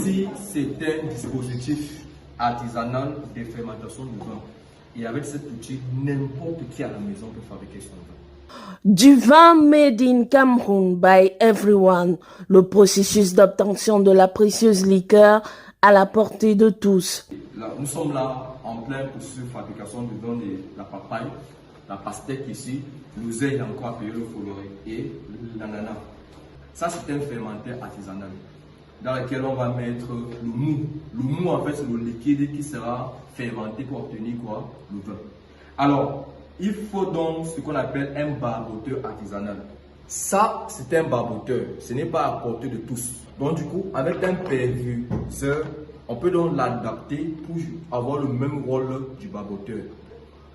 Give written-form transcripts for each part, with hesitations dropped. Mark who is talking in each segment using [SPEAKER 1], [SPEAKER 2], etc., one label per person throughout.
[SPEAKER 1] Ceci, c'est un dispositif artisanal de fermentation du vin. Et avec cet outil, n'importe qui à la maison peut fabriquer son vin.
[SPEAKER 2] Du vin made in Cameroun by everyone. Le processus d'obtention de la précieuse liqueur à la portée de tous.
[SPEAKER 1] Là, nous sommes là en plein processus de fabrication du vin de la papaye, la pastèque ici, l'oseille encore appelé le foloré et l'ananas. Ça, c'est un fermenteur artisanal dans lequel on va mettre le mou. Le mou, en fait, c'est le liquide qui sera fermenté pour obtenir quoi? Le vin. Alors, il faut donc ce qu'on appelle un barboteur artisanal. Ça, c'est un barboteur. Ce n'est pas à portée de tous. Donc, du coup, avec un perfuseur, on peut donc l'adapter pour avoir le même rôle du barboteur.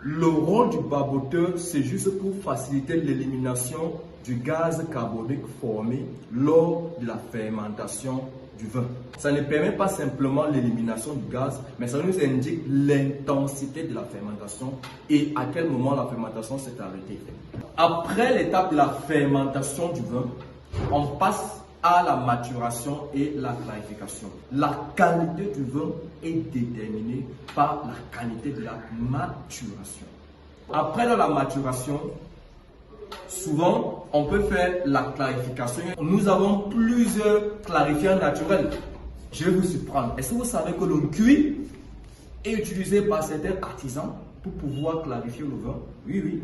[SPEAKER 1] Le rôle du barboteur, c'est juste pour faciliter l'élimination du gaz carbonique formé lors de la fermentation du vin. Ça ne permet pas simplement l'élimination du gaz, mais ça nous indique l'intensité de la fermentation et à quel moment la fermentation s'est arrêtée. Après l'étape de la fermentation du vin, on passe à la maturation et la clarification. La qualité du vin est déterminée par la qualité de la maturation. Après la maturation, souvent on peut faire la clarification. Nous avons plusieurs clarifiants naturels. Je vais vous surprendre. Est-ce que vous savez que le cuit est utilisé par certains artisans pour pouvoir clarifier le vin? Oui, oui.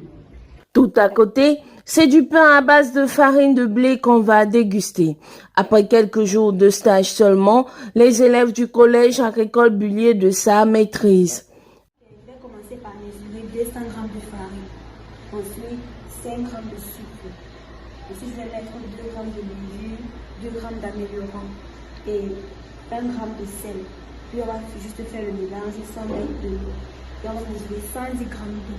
[SPEAKER 2] Tout à côté, c'est du pain à base de farine de blé qu'on va déguster. Après quelques jours de stage seulement, les élèves du collège agricole Bullier de sa maîtrise.
[SPEAKER 3] Je vais commencer par mesurer 200 g de farine, ensuite 5 g de sucre. Ensuite, je vais mettre 2 g de levure, 2 g d'améliorant et 1 g de sel. Puis on va juste faire le mélange sans mettre de l'eau. Puis on va mesurer 110 g d'eau.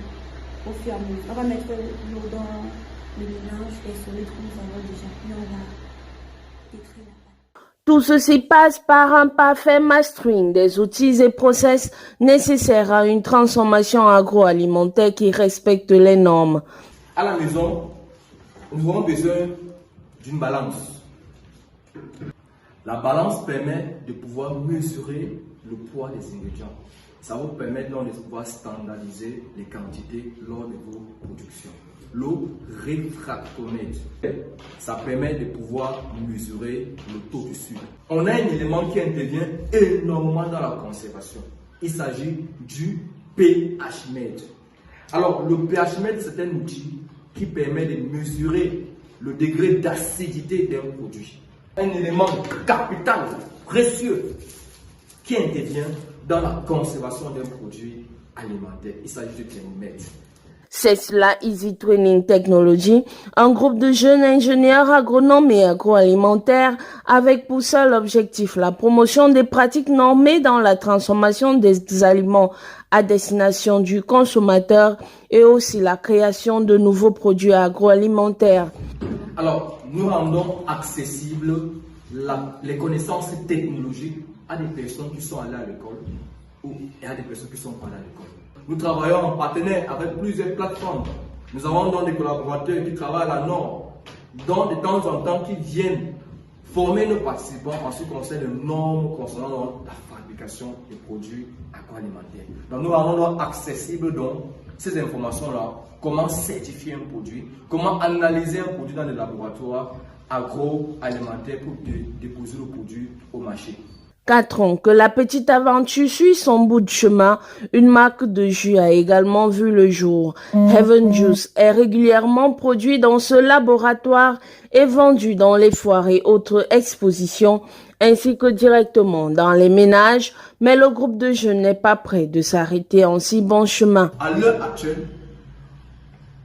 [SPEAKER 3] Au fur et à mesure, on va mettre l'eau dans le mélange et sur les trous nous avons déjà. Puis on va détruire la pâte.
[SPEAKER 2] Tout ceci passe par un parfait mastering des outils et process nécessaires à une transformation agroalimentaire qui respecte les normes.
[SPEAKER 1] À la maison, nous avons besoin d'une balance. La balance permet de pouvoir mesurer le poids des ingrédients. Ça vous permet donc de pouvoir standardiser les quantités lors de vos productions. Le réfractomètre, ça permet de pouvoir mesurer le taux de sucre. On a un élément qui intervient énormément dans la conservation. Il s'agit du pH-mètre. Alors, le pH-mètre, c'est un outil qui permet de mesurer le degré d'acidité d'un produit. Un élément capital, précieux, qui intervient dans la conservation d'un produit alimentaire. Il s'agit du thermomètre.
[SPEAKER 2] C'est cela Easy Training Technology, un groupe de jeunes ingénieurs agronomes et agroalimentaires avec pour seul objectif la promotion des pratiques normées dans la transformation des aliments à destination du consommateur et aussi la création de nouveaux produits agroalimentaires.
[SPEAKER 1] Alors, nous rendons accessibles les connaissances technologiques à des personnes qui sont allées à l'école ou à des personnes qui ne sont pas allées à l'école. Nous travaillons en partenaire avec plusieurs plateformes. Nous avons donc des collaborateurs qui travaillent à la norme, dont de temps en temps qui viennent former nos participants en ce qui concerne les normes concernant la fabrication des produits agroalimentaires. Donc nous rendons donc accessible donc ces informations-là, comment certifier un produit, comment analyser un produit dans les laboratoires agroalimentaires pour déposer le produit au marché.
[SPEAKER 2] 4 ans que la petite aventure suit son bout de chemin, une marque de jus a également vu le jour. Heaven Juice est régulièrement produit dans ce laboratoire et vendu dans les foires et autres expositions, ainsi que directement dans les ménages, mais le groupe de jeunes n'est pas prêt de s'arrêter en si bon chemin.
[SPEAKER 1] À l'heure actuelle,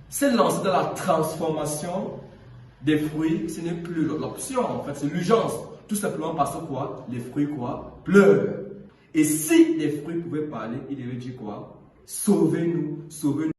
[SPEAKER 1] c'est lancé dans la transformation des fruits, ce n'est plus l'option, en fait, c'est l'urgence. Tout simplement parce que quoi? Les fruits quoi? Pleurent. Et si les fruits pouvaient parler, ils devaient dire quoi? Sauvez-nous, sauvez-nous.